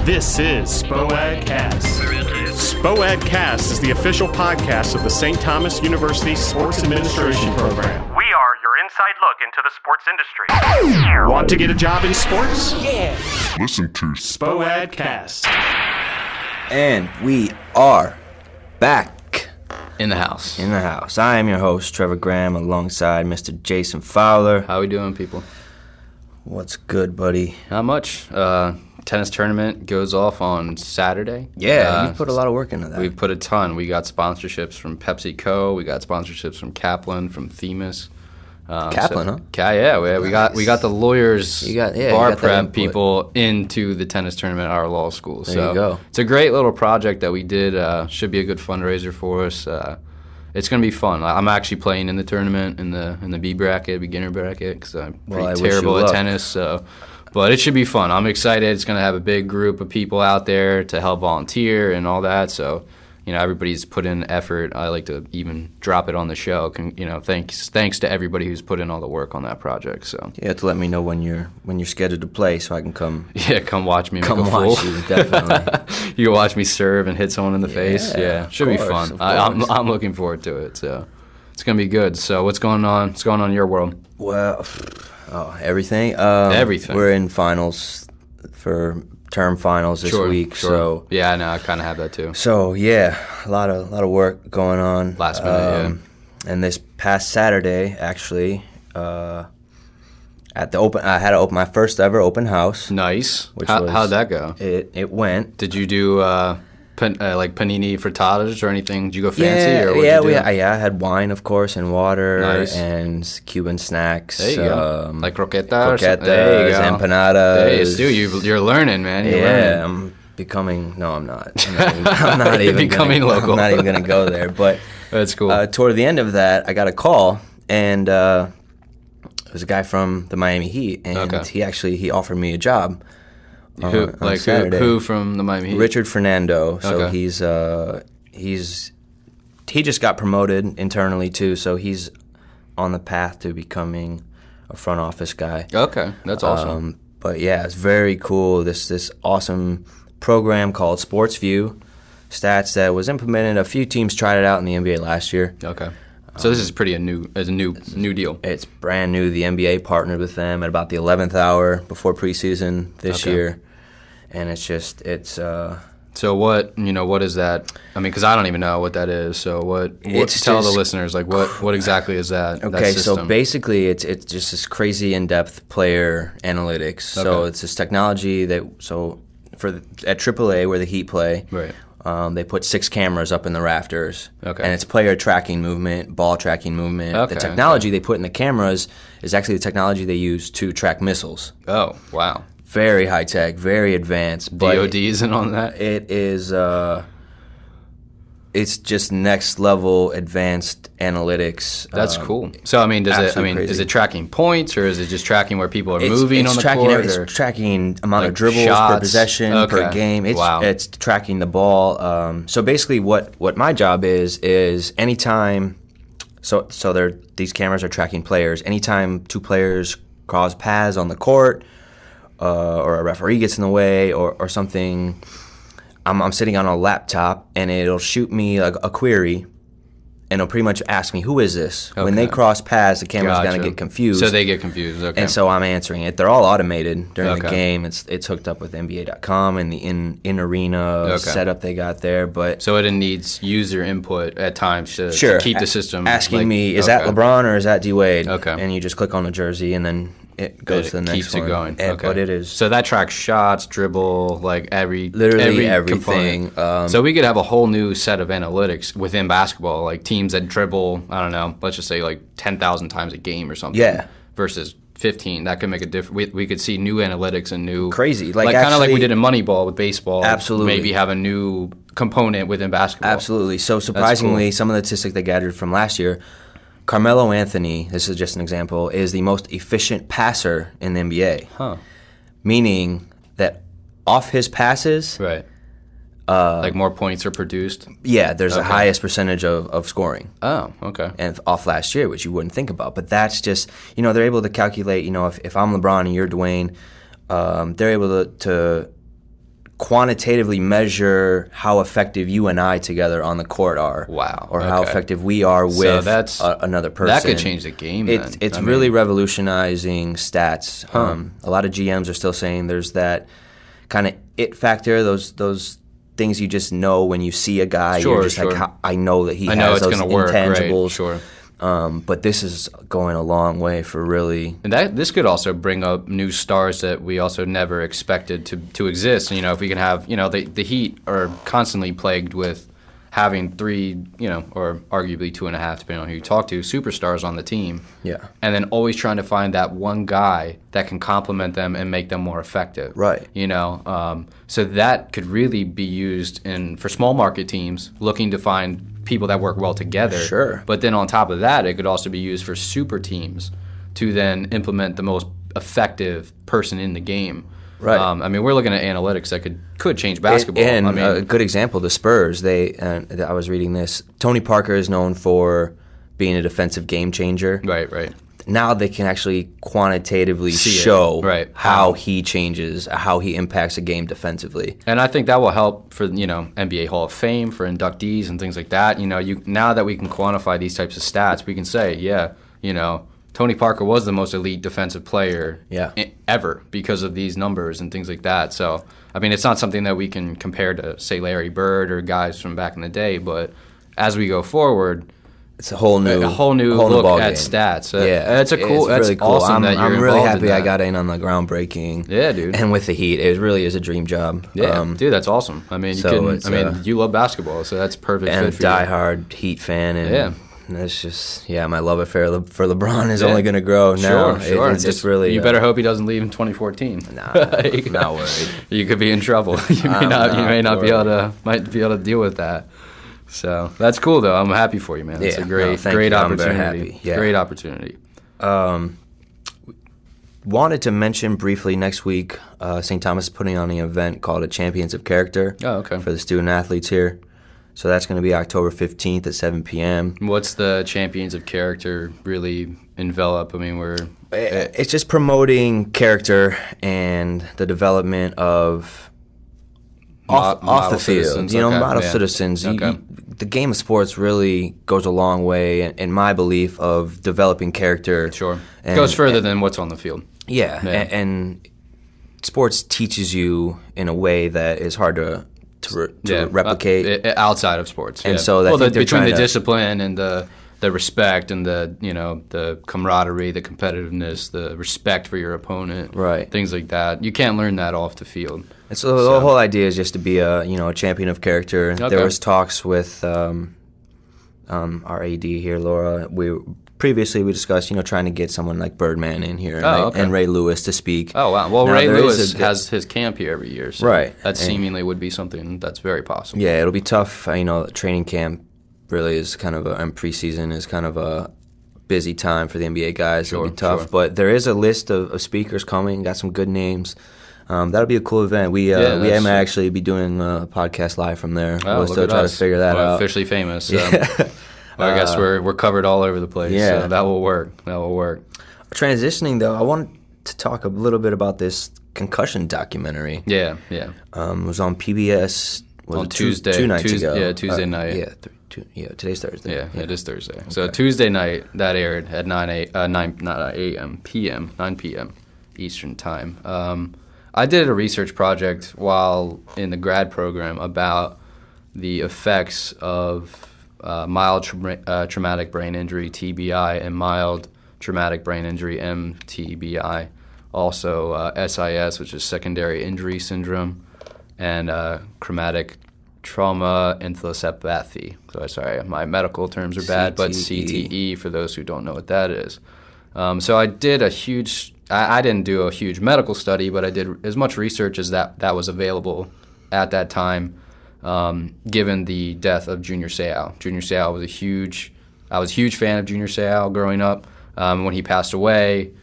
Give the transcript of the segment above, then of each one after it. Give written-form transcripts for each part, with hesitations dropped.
This is Spo-Ad Cast. Spo-Ad Cast is the official podcast of the St. Thomas University Sports Administration Program. We are your inside look into the sports industry. Want to get a job in sports? Yeah. Listen to Spo-Ad Cast. And we are back in the house. I am your host, Trevor Graham, alongside Mr. Jason Fowler. How we doing, people? What's good, buddy? Not much. Tennis tournament goes off on Saturday. Yeah, you put a lot of work into that. We put a ton. We got sponsorships from PepsiCo. We got sponsorships from Kaplan, from Themis. Kaplan, huh? Yeah, we got the lawyers, bar prep people into the tennis tournament at our law school. There you go. It's a great little project that we did. Should be a good fundraiser for us. It's going to be fun. I'm actually playing in the tournament in the B bracket, beginner bracket, because I'm pretty terrible at tennis. But it should be fun. I'm excited. It's going to have a big group of people out there to help volunteer and all that. So, everybody's put in effort. I like to even drop it on the show. Thanks to everybody who's put in all the work on that project. So you have to let me know when you're scheduled to play, so I can come. Yeah, come watch me. Come watch you, definitely. You can watch me serve and hit someone in the face. Yeah, should be fun. I'm looking forward to it. So it's gonna be good. So what's going on? What's going on in your world? Well, everything. Everything. We're in finals for term finals this week. Sure. So yeah, I know. I kind of have that too. So yeah, a lot of work going on. Last minute, And this past Saturday, actually, at the open, I had my first ever open house. Nice. How'd that go? It went. Did you do like panini frittatas or anything? Did you go fancy? I had wine, of course, and water, and Cuban snacks. There you go. Like croquetas, empanadas. Hey, you're learning, man. You're learning. I'm becoming. No, I'm not. I'm not even becoming local. I'm not even gonna go there. But that's cool. Toward the end of that, I got a call, and it was a guy from the Miami Heat, and he offered me a job. Who from the Miami Heat? Richard Fernando. So he just got promoted internally too. So he's on the path to becoming a front office guy. Okay, that's awesome. But yeah, it's very cool. This awesome program called Sports View Stats that was implemented. A few teams tried it out in the NBA last year. Okay. So this is pretty a new deal. It's brand new. The NBA partnered with them at about the 11th hour before preseason this year, and So what is that? I mean, because I don't even know what that is. So tell the listeners what exactly is that? Okay, that system? So basically it's just this crazy in-depth player analytics. Okay. So it's this technology at AAA where the Heat play. Right. They put 6 cameras up in the rafters, and it's player tracking movement, ball tracking movement. Okay, the technology they put in the cameras is actually the technology they use to track missiles. Oh, wow. Very high tech, very advanced. DOD isn't on that? It is. It's just next level advanced analytics. That's cool. So is it tracking points, or is it just tracking where people are moving on the court? It's tracking amount of dribbles per possession per game. It's tracking the ball. So basically, what my job is anytime. So these cameras are tracking players. Anytime 2 players cause paths on the court, or a referee gets in the way, or something. I'm sitting on a laptop, and it'll shoot me a query, and it'll pretty much ask me, who is this? Okay. When they cross paths, the camera's going to get confused. So they get confused, okay. And so I'm answering it. They're all automated during the game. It's hooked up with NBA.com and the in-arena setup they got there. So it needs user input at times to keep the system. Asking me, is that LeBron or is that D-Wade? Okay. And you just click on the jersey, and then it goes to the next keeps one. It going. But it is. So that tracks shots, dribble, literally everything. So we could have a whole new set of analytics within basketball, like teams that dribble, I don't know, let's just say 10,000 times a game or something. Yeah. Versus 15. That could make a difference. We could see new analytics and new crazy, kind of like we did in Moneyball with baseball. Absolutely. Maybe have a new component within basketball. Absolutely. So surprisingly, some of the statistics they gathered from last year. Carmelo Anthony, this is just an example, is the most efficient passer in the NBA. Huh. Meaning that off his passes, right. More points are produced? Yeah, there's the highest percentage of scoring. Oh, okay. And off last year, which you wouldn't think about. But that's just, they're able to calculate, if I'm LeBron and you're Dwayne, they're able to quantitatively measure how effective you and I together on the court are. Wow. Or how effective we are with another person. That could change the game. It's really revolutionizing stats. A lot of GMs are still saying there's that kind of it factor, those things you just know when you see a guy. You're just like, I know that he has those intangibles. Right, sure. But this is going a long way for really. And this could also bring up new stars that we also never expected to exist. You know, if we can have, the Heat are constantly plagued with having 3, or arguably 2.5, depending on who you talk to, superstars on the team. Yeah. And then always trying to find that one guy that can complement them and make them more effective. Right. So that could really be used for small market teams looking to find people that work well together. Sure. But then on top of that, it could also be used for super teams to then implement the most effective person in the game. Right. We're looking at analytics that could change basketball. And a good example, the Spurs. I was reading this. Tony Parker is known for being a defensive game changer. Right. Now they can actually quantitatively show how he changes, how he impacts a game defensively. And I think that will help for NBA Hall of Fame, for inductees and things like that. Now that we can quantify these types of stats, we can say, Tony Parker was the most elite defensive player ever because of these numbers and things like that. So, it's not something that we can compare to, say, Larry Bird or guys from back in the day. But as we go forward, it's a whole new look at stats. It's really cool. Awesome I'm really happy I got in on the groundbreaking. Yeah, dude. And with the Heat, it really is a dream job. Yeah, dude, that's awesome. You love basketball, so that's perfect. And fit for diehard Heat fan, and it's just my love affair for LeBron is only going to grow now. Sure. It's really. You better hope he doesn't leave in 2014. Nah, not worried. You could be in trouble. You may not be able to deal with that. So that's cool, though. I'm happy for you, man. It's a great opportunity. I'm very happy. Yeah. Great opportunity. Wanted to mention briefly next week, St. Thomas is putting on an event called a Champions of Character. Oh, okay. For the student athletes here. So that's going to be October 15th at 7 p.m. What's the Champions of Character really envelop? It's just promoting character and the development of off the field. Model citizens. The game of sports really goes a long way, in my belief, of developing character. Sure. It goes further than what's on the field. Yeah. And sports teaches you in a way that is hard to replicate outside of sports, and so between the discipline and the respect and the camaraderie, the competitiveness, the respect for your opponent, right? Things like that. You can't learn that off the field. And so the whole idea is just to be a champion of character. Okay. There was talks with our AD here, Laura. Previously, we discussed, trying to get someone like Birdman in here and Ray Lewis to speak. Oh, wow. Well, Ray Lewis has his camp here every year. So right. That seemingly would be something that's very possible. Yeah, it'll be tough. Training camp really is kind of and preseason is kind of a busy time for the NBA guys. It'll be tough. Sure. But there is a list of speakers coming. Got some good names. That'll be a cool event. We might actually be doing a podcast live from there. We'll still try to figure that out. Officially famous. So. Well, I guess we're covered all over the place. Yeah, so that will work. Transitioning though, I wanted to talk a little bit about this concussion documentary. Yeah. It was on PBS. On Tuesday, 2 nights ago. Yeah, Tuesday night. Today's Thursday. Yeah, it is Thursday. Okay. So Tuesday night that aired at 9 p.m. Eastern time. I did a research project while in the grad program about the effects of mild traumatic brain injury, TBI, and mild traumatic brain injury, MTBI. Also SIS, which is secondary injury syndrome, and chromatic trauma encephalopathy. So sorry, my medical terms are bad, but CTE for those who don't know what that is. So I did I didn't do a huge medical study, but I did as much research as that was available at that time. Given the death of Junior Seau. Junior Seau I was a huge fan of Junior Seau growing up. When he passed away,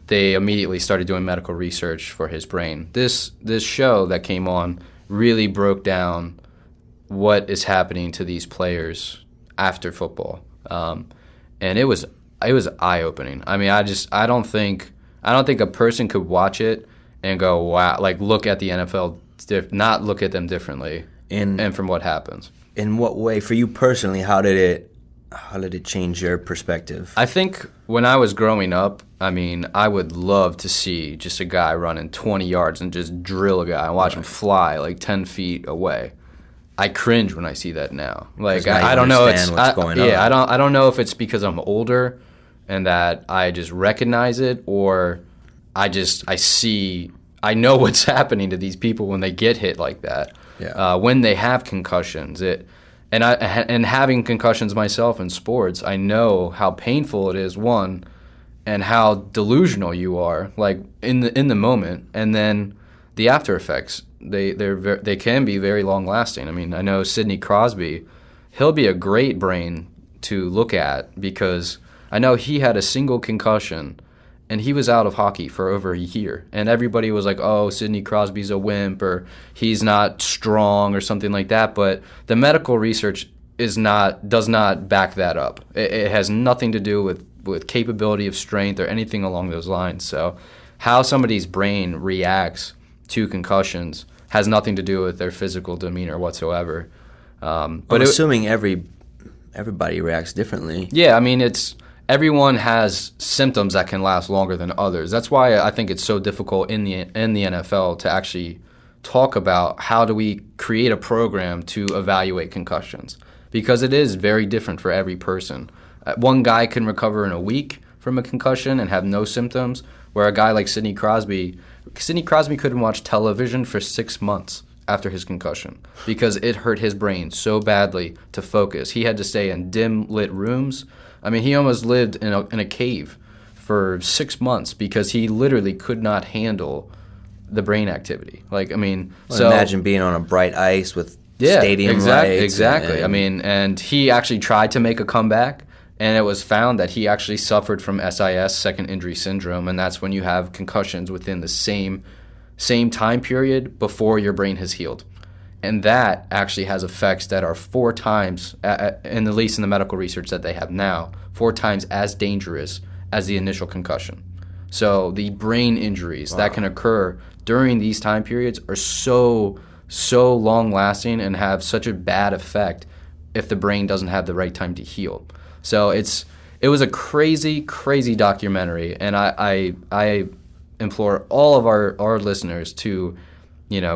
they immediately started doing medical research for his brain. This show that came on really broke down what is happening to these players after football. And it was eye-opening. I don't think a person could watch it and go, wow, like look at the NFL, not look at them differently, and from what happens. In what way, for you personally, how did it change your perspective? I think when I was growing up, I mean, I would love to see just a guy running 20 yards and just drill a guy and watch him fly like 10 feet away. I cringe when I see that now. Like I don't know what's going on. Yeah, I don't know if it's because I'm older and that I just recognize it, or I know what's happening to these people when they get hit like that. Yeah. When they have concussions, and having concussions myself in sports, I know how painful it is, one, and how delusional you are, like in the moment, and then the after effects. They can be very long lasting. I mean, I know Sidney Crosby, he'll be a great brain to look at, because I know he had a single concussion and he was out of hockey for over a year, and everybody was like, oh, Sidney Crosby's a wimp, or he's not strong, or something like that. But the medical research does not back that up. It has nothing to do with capability of strength or anything along those lines. So how somebody's brain reacts to concussions has nothing to do with their physical demeanor whatsoever. But assuming everybody reacts differently. Yeah, I mean, everyone has symptoms that can last longer than others. That's why I think it's so difficult in the NFL to actually talk about how do we create a program to evaluate concussions, because it is very different for every person. One guy can recover in a week from a concussion and have no symptoms, where a guy like Sidney Crosby couldn't watch television for 6 months after his concussion because it hurt his brain so badly to focus. He had to stay in dim lit rooms. I mean, he almost lived in a cave for 6 months because he literally could not handle the brain activity. Like, I mean, imagine being on a bright ice with stadium lights. Exactly. I mean, and he actually tried to make a comeback, and it was found that he actually suffered from SIS, second injury syndrome, and that's when you have concussions within the same time period before your brain has healed. And that actually has effects that are 4 times, at least in the medical research that they have now, 4 times as dangerous as the initial concussion. So the brain injuries that can occur during these time periods are so long-lasting and have such a bad effect if the brain doesn't have the right time to heal. So it was a crazy, crazy documentary, and I implore all of our listeners to,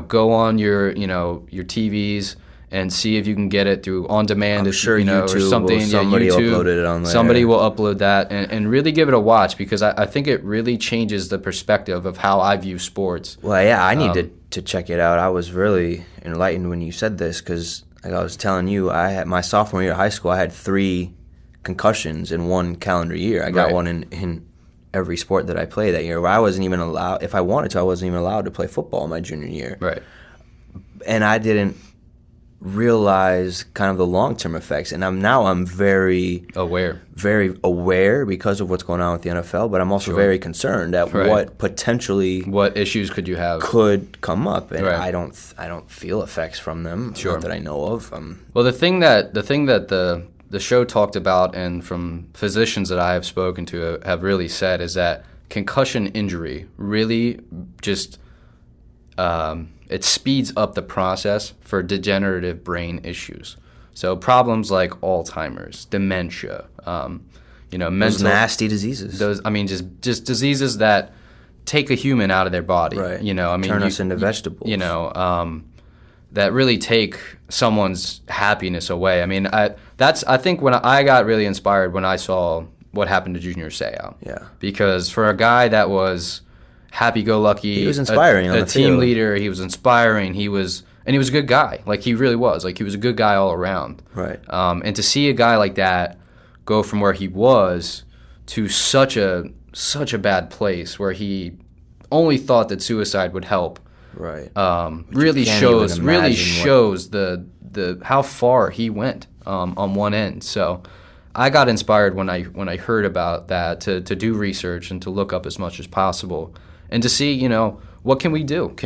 go on your TVs and see if you can get it through on demand. I'm sure YouTube or something. Somebody YouTube, uploaded it on there. Somebody will upload that and really give it a watch, because I think it really changes the perspective of how I view sports. Well, yeah, I need to check it out. I was really enlightened when you said this, because like I was telling you, I had my sophomore year of high school, I had 3 concussions in 1 calendar year. I got one in every sport that I played that year, where I wasn't even allowed, if I wanted to, I wasn't even allowed to play football my junior year. Right. And I didn't realize kind of the long-term effects, and I'm very aware because of what's going on with the NFL, but I'm also very concerned at what issues could come up, and I don't feel effects from them, not that I know of. Well, the thing that the show talked about, and from physicians that I have spoken to have really said, is that concussion injury really just it speeds up the process for degenerative brain issues. So problems like Alzheimer's, dementia, mental, those nasty diseases. Just diseases that take a human out of their body. Right. Turn us into vegetables. That really take someone's happiness away. I mean, I think when I got really inspired when I saw what happened to Junior Seau. Yeah. Because for a guy that was happy-go-lucky, he was inspiring on the team field. Leader, he was inspiring. He was a good guy. Like, he really was. Like, he was a good guy all around. Right. And to see a guy like that go from where he was to such a bad place where he only thought that suicide would help. Right. Really shows the how far he went on one end. So I got inspired when I heard about that to do research and to look up as much as possible and to see, what can we do?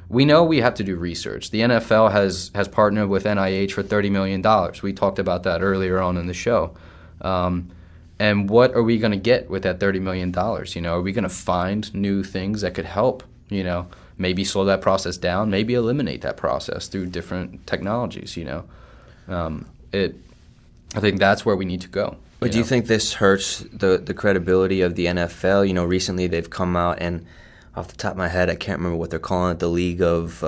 We know we have to do research. The NFL has partnered with NIH for $30 million. We talked about that earlier on in the show. And what are we going to get with that $30 million? Are we going to find new things that could help Maybe slow that process down, maybe eliminate that process through different technologies, I think that's where we need to go. But do you think this hurts the credibility of the NFL? Recently they've come out and, off the top of my head, I can't remember what they're calling it, the League of...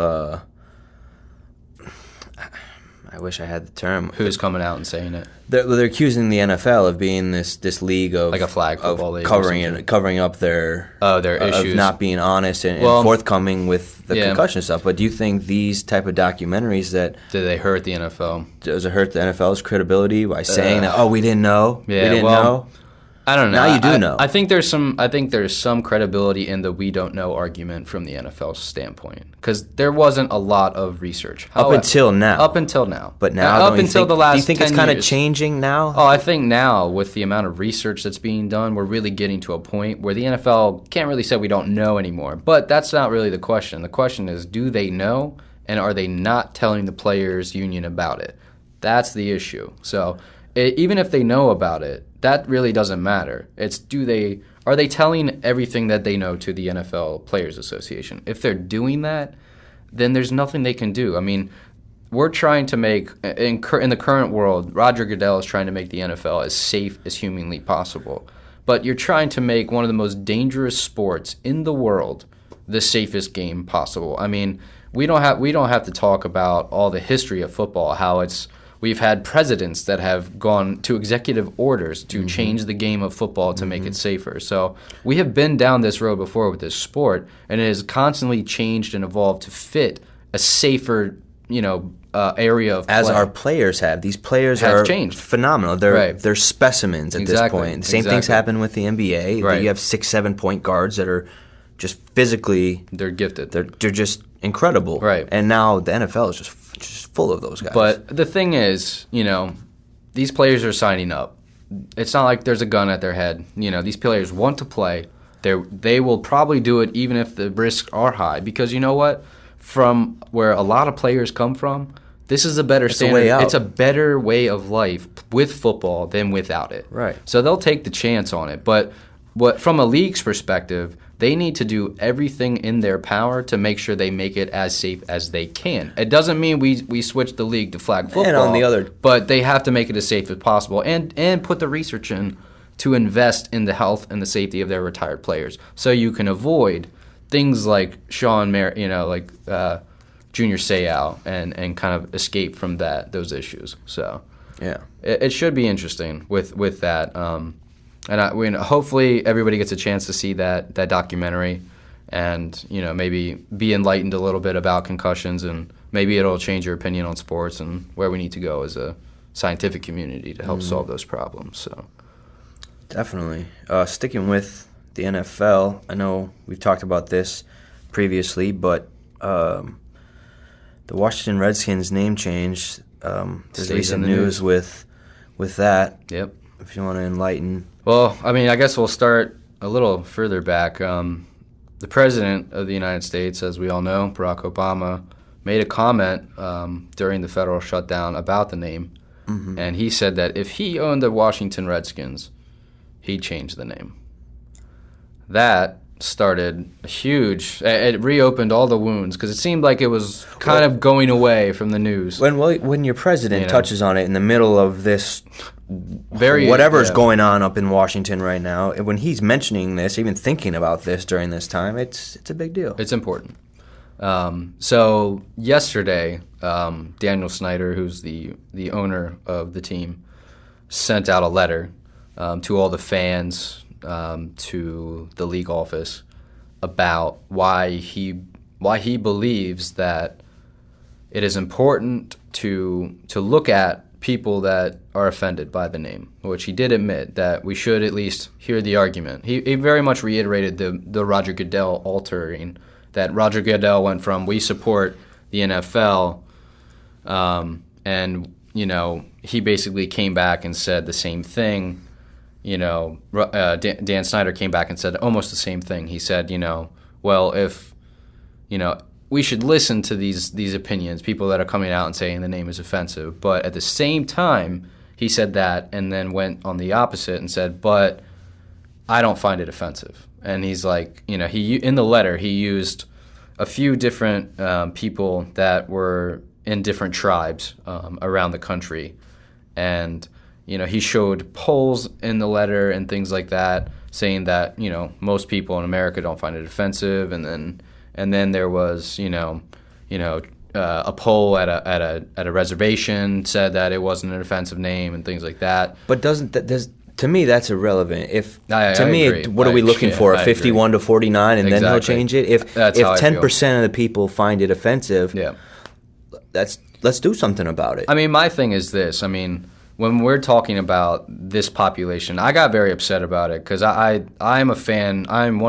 I wish I had the term. Who's coming out and saying it? They're accusing the NFL of being this league of like a flag football league, covering up their issues, of not being honest and forthcoming with the concussion stuff. But do you think these type of documentaries do they hurt the NFL? Does it hurt the NFL's credibility by saying that we didn't know, we didn't know? I don't know. Now you do know. I think there's some credibility in the we don't know argument from the NFL's standpoint, because there wasn't a lot of research. Up until now. But now, the last 10 years. Do you think it's kind of changing now? Oh, I think now with the amount of research that's being done, we're really getting to a point where the NFL can't really say we don't know anymore. But that's not really the question. The question is, do they know, and are they not telling the players' union about it? That's the issue. So even if they know about it, that really doesn't matter. It's are they telling everything that they know to the NFL Players Association? If they're doing that, then there's nothing they can do. I mean, we're trying to make, in the current world, Roger Goodell is trying to make the NFL as safe as humanly possible. But you're trying to make one of the most dangerous sports in the world the safest game possible. I mean, we don't have to talk about all the history of football, how we've had presidents that have gone to executive orders to change the game of football to make it safer. So we have been down this road before with this sport, and it has constantly changed and evolved to fit a safer, area of play. As our players have. These players are changed. Phenomenal. They're specimens at this point. The same things happen with the NBA. Right. You have 6-7 point guards that are just physically... They're gifted. They're just incredible. Right. And now the NFL is just full of those guys. But the thing is, these players are signing up. It's not like there's a gun at their head. These players want to play. They will probably do it even if the risks are high, because you know what? From where a lot of players come from, this is a better standard. It's a better way of life with football than without it. Right. So they'll take the chance on it. But from a league's perspective, they need to do everything in their power to make sure they make it as safe as they can. It doesn't mean we switch the league to flag football, but they have to make it as safe as possible and put the research in to invest in the health and the safety of their retired players, so you can avoid things like Junior Seau and kind of escape from those issues. So yeah, it should be interesting with that. And hopefully everybody gets a chance to see that documentary, and maybe be enlightened a little bit about concussions, and maybe it'll change your opinion on sports and where we need to go as a scientific community to help solve those problems. So definitely sticking with the NFL. I know we've talked about this previously, but the Washington Redskins name change. There's recent news with that. Yep. If you want to enlighten. Well, I mean, I guess we'll start a little further back. The President of the United States, as we all know, Barack Obama, made a comment during the federal shutdown about the name, and he said that if he owned the Washington Redskins, he'd change the name. That started a huge... It reopened all the wounds, because it seemed like it was kind of going away from the news. When your president touches on it in the middle of this... whatever's going on up in Washington right now, when he's mentioning this, even thinking about this during this time, it's a big deal. It's important. So yesterday, Daniel Snyder, who's the owner of the team, sent out a letter to all the fans, to the league office, about why he believes that it is important to look at people that are offended by the name, which he did admit that we should at least hear the argument. He very much reiterated the Roger Goodell altering, that Roger Goodell went from we support the NFL, and he basically came back and said the same thing. Dan Snyder came back and said almost the same thing. He said, well, if we should listen to these opinions, people that are coming out and saying the name is offensive. But at the same time, he said that, and then went on the opposite and said, but I don't find it offensive. And he's like, he in the letter he used a few different people that were in different tribes around the country, and he showed polls in the letter and things like that, saying that most people in America don't find it offensive, and then there was a poll at a reservation said that it wasn't an offensive name and things like that. But to me that's irrelevant. What are we looking Yeah, for? A 51 to 49, and then he'll change it. If 10% of the people find it offensive, let's do something about it. I mean, my thing is this. I mean, when we're talking about this population, I got very upset about it because I'm a fan. I'm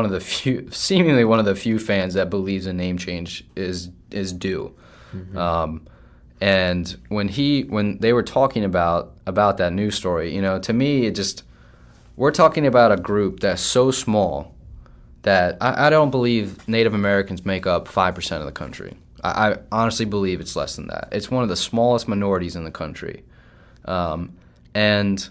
seemingly one of the few fans that believes a name change is due. Mm-hmm. And when they were talking about that news story, to me we're talking about a group that's so small that I don't believe Native Americans make up 5% of the country. I honestly believe it's less than that. It's one of the smallest minorities in the country. And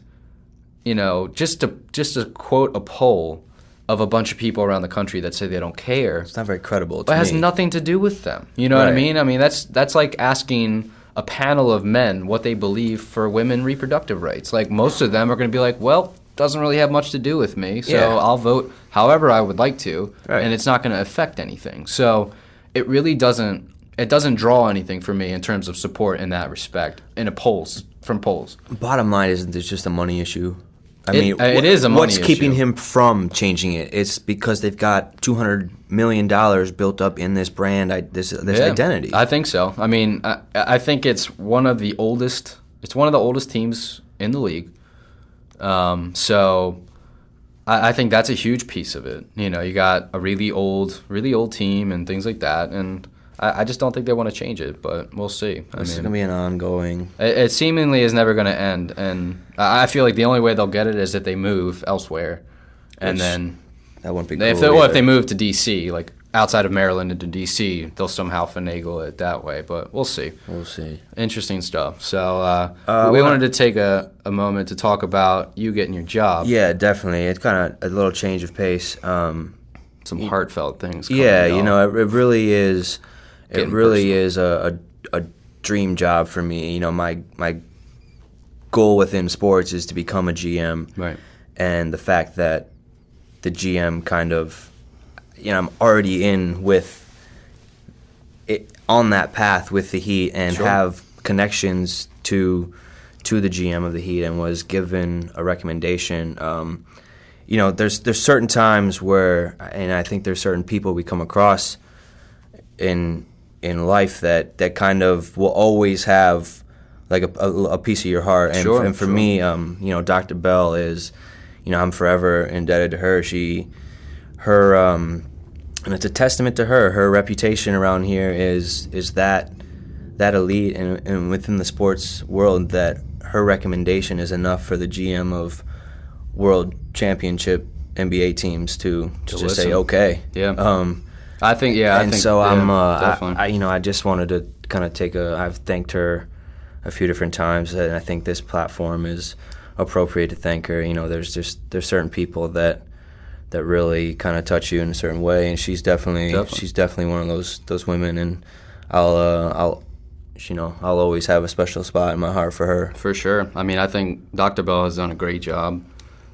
just to quote a poll of a bunch of people around the country that say they don't care, it's not very credible. But it has nothing to do with them. You know what I mean? I mean that's like asking a panel of men what they believe for women reproductive rights. Like, most of them are going to be like, well, doesn't really have much to do with me, so I'll vote however I would like to, and it's not going to affect anything. So it really doesn't draw anything for me in terms of support in that respect from polls. Bottom line is there's just a money issue. It is a money issue. What's keeping him from changing it? It's because they've got $200 million built up in this brand, this identity. I think so. I mean, I think it's one of the oldest. It's one of the oldest teams in the league. So I think that's a huge piece of it. You got a really old team and things like that, and I just don't think they want to change it, but we'll see. It's going to be an ongoing. It seemingly is never going to end, and I feel like the only way they'll get it is if they move elsewhere, and then that wouldn't be cool. If they move to D.C., like outside of Maryland into D.C., they'll somehow finagle it that way, but we'll see. We'll see. Interesting stuff. So we wanted to take a moment to talk about you getting your job. Yeah, definitely. It's kind of a little change of pace. Some heartfelt things. Yeah, it really is. It really is a dream job for me. My goal within sports is to become a GM. Right. And the fact that the GM kind of, I'm already in with it on that path with the Heat and have connections to the GM of the Heat and was given a recommendation. There's certain times where, and I think there's certain people we come across in life that kind of will always have like a piece of your heart, and for me, Dr. Bell is, I'm forever indebted to her. And it's a testament to her. Her reputation around here is that elite and within the sports world, that her recommendation is enough for the GM of world championship NBA teams to just say okay. Yeah. I think I just wanted to kind of I've thanked her a few different times, and I think this platform is appropriate to thank her. There's certain people that really kind of touch you in a certain way, and she's definitely one of those women, and I'll always have a special spot in my heart for her. For sure. I mean, I think Dr. Bell has done a great job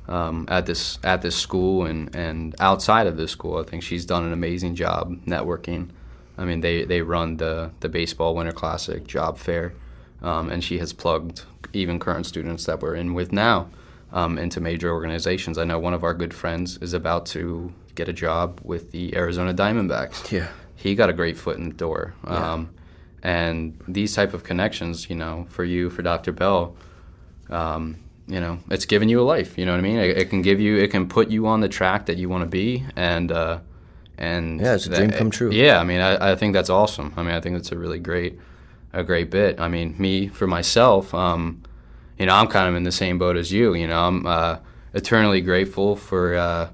at this school and outside of this school. I think she's done an amazing job networking. I mean, they run the baseball Winter Classic job fair, and she has plugged even current students that we're in with now into major organizations. I know one of our good friends is about to get a job with the Arizona Diamondbacks. Yeah, he got a great foot in the door. Yeah. And these type of connections, for Dr. Bell, it's giving you a life. You know what I mean? It can put you on the track that you want to be, and it's a dream come true. Yeah, I mean, I think that's awesome. I mean, I think that's a really great bit. I mean, me for myself, I'm kind of in the same boat as you. I'm eternally grateful for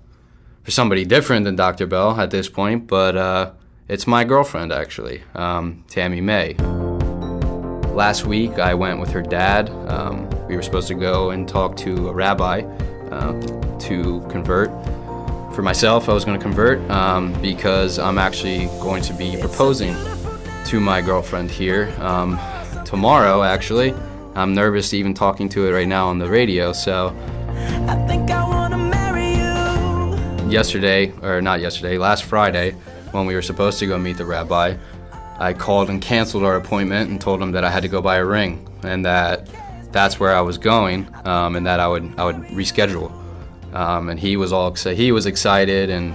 somebody different than Dr. Bell at this point, but it's my girlfriend actually, Tammy May. Last week, I went with her dad. We were supposed to go and talk to a rabbi to convert. For myself, I was going to convert because I'm actually going to be proposing to my girlfriend here tomorrow, actually. I'm nervous even talking to it right now on the radio, so I think I want to marry you. Last Friday, when we were supposed to go meet the rabbi, I called and canceled our appointment and told him that I had to go buy a ring and that's where I was going, and that I would reschedule. And he was excited, and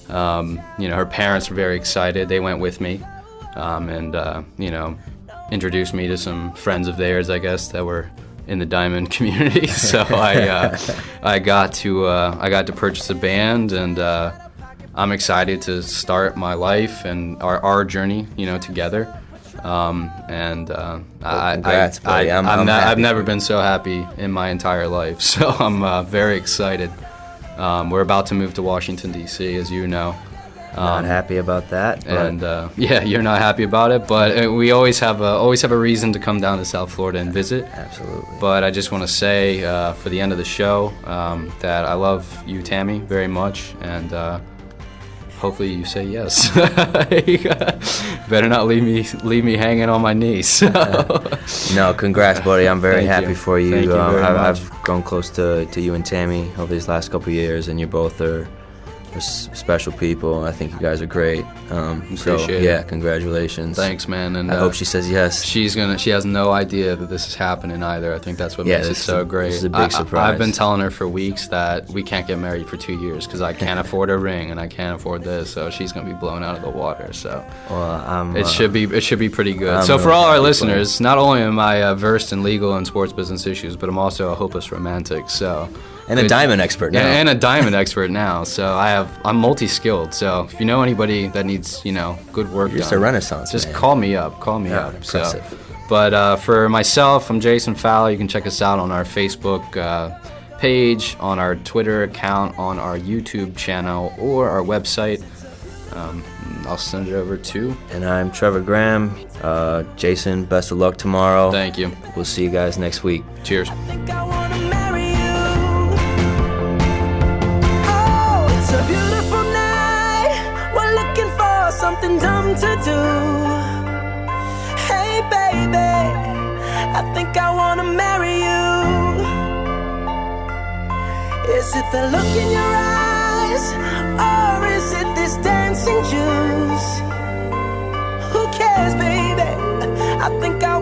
her parents were very excited. They went with me, and introduced me to some friends of theirs, I guess, that were in the diamond community. So I got to purchase a band, and I'm excited to start my life and our journey, together. Congrats, buddy. I've never been so happy in my entire life, so I'm very excited. We're about to move to Washington, D.C., as you know. Not happy about that. And you're not happy about it, but we always have a reason to come down to South Florida and visit. Absolutely. But I just want to say for the end of the show that I love you, Tammy, very much, and hopefully you say yes. Better not leave me hanging on my knees. No, congrats, buddy. I'm very happy for you. Thank you very much. I've grown close to you and Tammy over these last couple of years, and you both are special people. I think you guys are great. Appreciate it. Congratulations. Thanks, man. And I hope she says yes. She has no idea that this is happening either. I think that's what makes it so great. This is a big surprise. I've been telling her for weeks that we can't get married for 2 years because I can't afford a ring and I can't afford this. So she's gonna be blown out of the water. So it should be pretty good. So for all our listeners, not only am I versed in legal and sports business issues, but I'm also a hopeless romantic. So. And a diamond expert now. And a diamond expert now. So I'm multi-skilled. So if you know anybody that needs, good work You're just a renaissance just man. Call me up. Impressive. But for myself, I'm Jason Fowler. You can check us out on our Facebook page, on our Twitter account, on our YouTube channel, or our website. I'll send it over to. And I'm Trevor Graham. Jason, best of luck tomorrow. Thank you. We'll see you guys next week. Cheers. Something dumb to do. Hey baby, I think I wanna marry you. Is it the look in your eyes, or is it this dancing juice? Who cares, baby? I think I